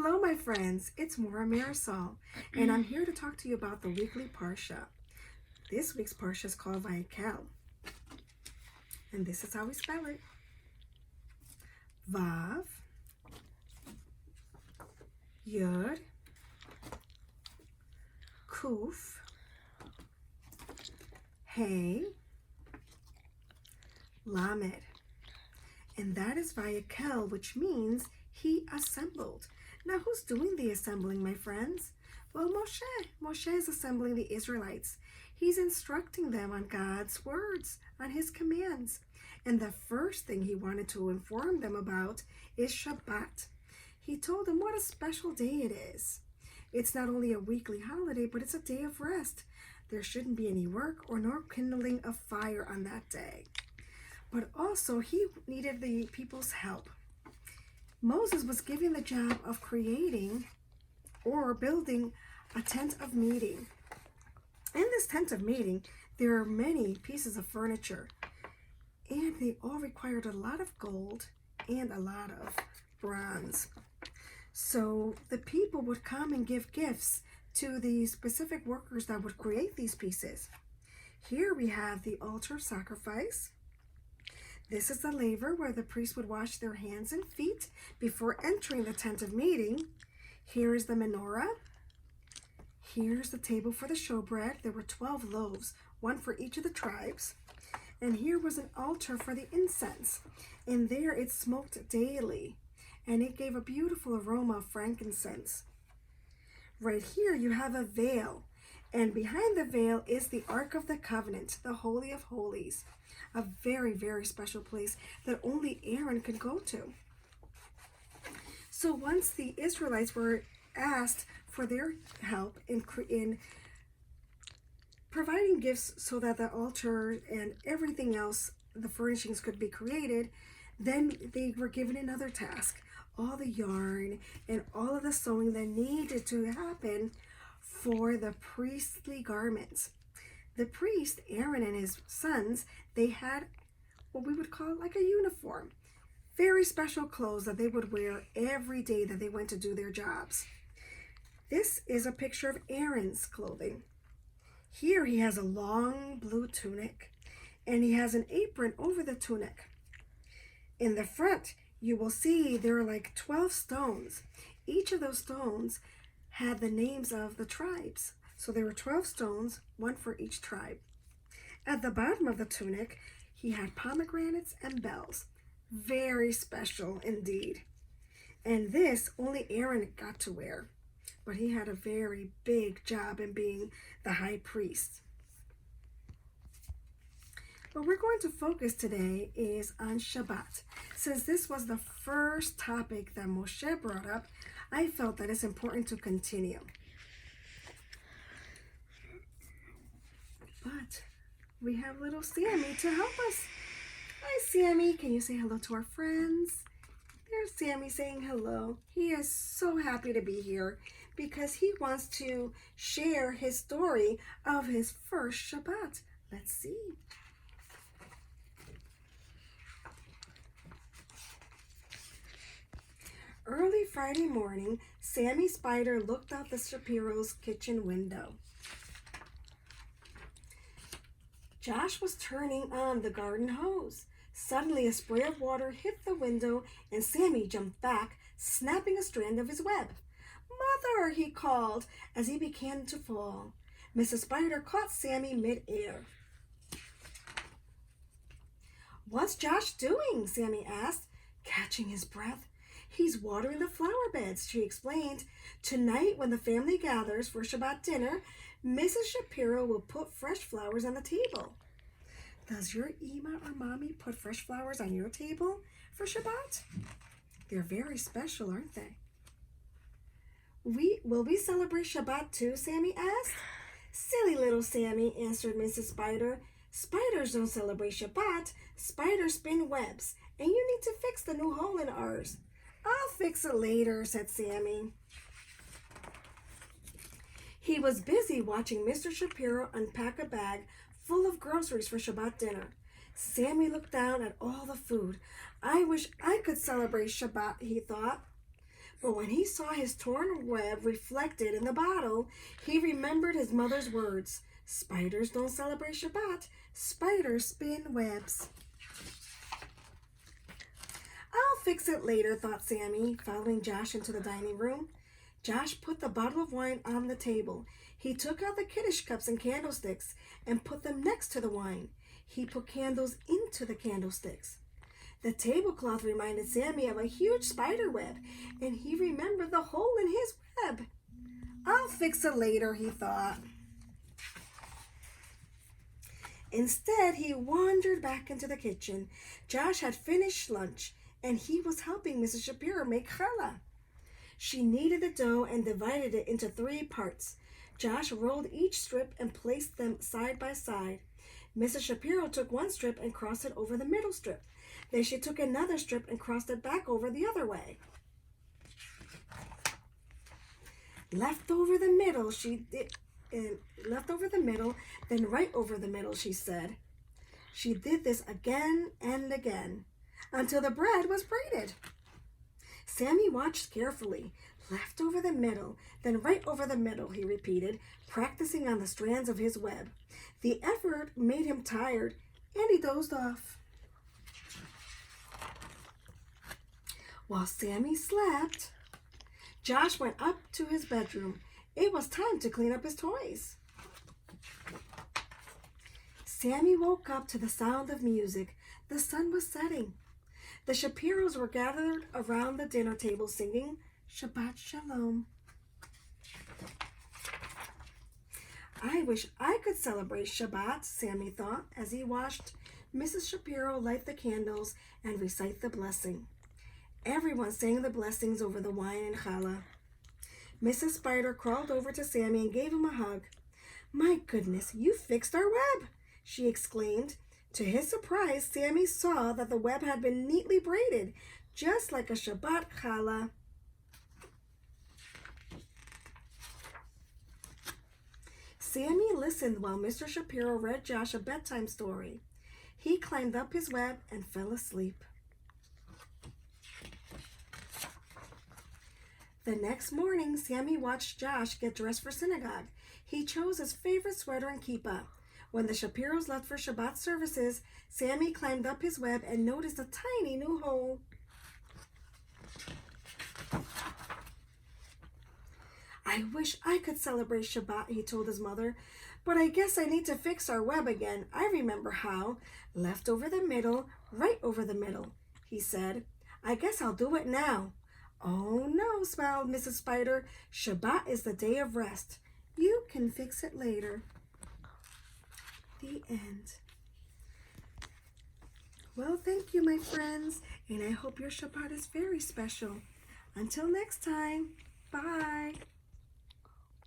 Hello, my friends. It's Morah Marisol, and I'm here to talk to you about the weekly Parsha. This week's Parsha is called Vayakhel, and this is how we spell it. Vav, Yud, Kuf, Hey, Lamed. And that is Vayakhel, which means he assembled. Now, who's doing the assembling, my friends? Well, Moshe. Moshe is assembling the Israelites. He's instructing them on God's words, on his commands. And the first thing he wanted to inform them about is Shabbat. He told them what a special day it is. It's not only a weekly holiday, but it's a day of rest. There shouldn't be any work or nor kindling of fire on that day. But also, he needed the people's help. Moses was given the job of creating or building a tent of meeting. In this tent of meeting, there are many pieces of furniture, and they all required a lot of gold and a lot of bronze. So the people would come and give gifts to the specific workers that would create these pieces. Here we have the altar of sacrifice. This is the laver where the priest would wash their hands and feet before entering the tent of meeting. Here is the menorah. Here's the table for the showbread. There were 12 loaves, one for each of the tribes. And here was an altar for the incense. And there it smoked daily. And it gave a beautiful aroma of frankincense. Right here you have a veil. And behind the veil is the Ark of the Covenant, the Holy of Holies. A very, very special place that only Aaron could go to. So once the Israelites were asked for their help in providing gifts so that the altar and everything else, the furnishings, could be created, then they were given another task. All the yarn and all of the sewing that needed to happen for the priestly garments. The priest, Aaron, and his sons, they had what we would call like a uniform. Very special clothes that they would wear every day that they went to do their jobs. This is a picture of Aaron's clothing. Here he has a long blue tunic, and he has an apron over the tunic. In the front, you will see there are like 12 stones. Each of those stones had the names of the tribes. So there were 12 stones, one for each tribe. At the bottom of the tunic, he had pomegranates and bells. Very special indeed. And this only Aaron got to wear. But he had a very big job in being the high priest. What we're going to focus today is on Shabbat. Since this was the first topic that Moshe brought up, I felt that it's important to continue. But we have little Sammy to help us. Hi, Sammy. Can you say hello to our friends? There's Sammy saying hello. He is so happy to be here because he wants to share his story of his first Shabbat. Let's see. Early Friday morning, Sammy Spider looked out the Shapiro's kitchen window. Josh was turning on the garden hose. Suddenly, a spray of water hit the window, and Sammy jumped back, snapping a strand of his web. "Mother!" he called as he began to fall. Mrs. Spider caught Sammy mid-air. "What's Josh doing?" Sammy asked, catching his breath. "He's watering the flower beds," she explained. "Tonight, when the family gathers for Shabbat dinner, Mrs. Shapiro will put fresh flowers on the table." Does your Ima or Mommy put fresh flowers on your table for Shabbat? They're very special, aren't they? Will we celebrate Shabbat too?" Sammy asked. "Silly little Sammy," answered Mrs. Spider. "Spiders don't celebrate Shabbat. Spiders spin webs, and you need to fix the new hole in ours." "I'll fix it later," said Sammy. He was busy watching Mr. Shapiro unpack a bag full of groceries for Shabbat dinner. Sammy looked down at all the food. "I wish I could celebrate Shabbat," he thought. But when he saw his torn web reflected in the bottle, he remembered his mother's words. Spiders don't celebrate Shabbat. Spiders spin webs. I'll fix it later, thought Sammy, following Josh into the dining room. Josh put the bottle of wine on the table. He took out the Kiddush cups and candlesticks and put them next to the wine. He put candles into the candlesticks. The tablecloth reminded Sammy of a huge spider web, and he remembered the hole in his web. I'll fix it later, he thought. Instead, he wandered back into the kitchen. Josh had finished lunch, and he was helping Mrs. Shapiro make challah. She kneaded the dough and divided it into 3 parts. Josh rolled each strip and placed them side by side. Mrs. Shapiro took 1 strip and crossed it over the middle strip. Then she took another strip and crossed it back over the other way. Left over the middle, then right over the middle, she said. She did this again and again until the bread was braided. Sammy watched carefully. Left over the middle, then right over the middle, he repeated, practicing on the strands of his web. The effort made him tired, and he dozed off. While Sammy slept, Josh went up to his bedroom. It was time to clean up his toys. Sammy woke up to the sound of music. The sun was setting. The Shapiros were gathered around the dinner table singing Shabbat Shalom. I wish I could celebrate Shabbat, Sammy thought, as he watched Mrs. Shapiro light the candles and recite the blessing. Everyone sang the blessings over the wine and challah. Mrs. Spider crawled over to Sammy and gave him a hug. My goodness, you fixed our web, she exclaimed. To his surprise, Sammy saw that the web had been neatly braided, just like a Shabbat challah. Sammy listened while Mr. Shapiro read Josh a bedtime story. He climbed up his web and fell asleep. The next morning, Sammy watched Josh get dressed for synagogue. He chose his favorite sweater and kippah. When the Shapiros left for Shabbat services, Sammy climbed up his web and noticed a tiny new hole. I wish I could celebrate Shabbat, he told his mother, but I guess I need to fix our web again. I remember how. Left over the middle, right over the middle, he said. I guess I'll do it now. Oh no, smiled Mrs. Spider. Shabbat is the day of rest. You can fix it later. The end. Well, thank you, my friends, and I hope your Shabbat is very special. Until next time, bye.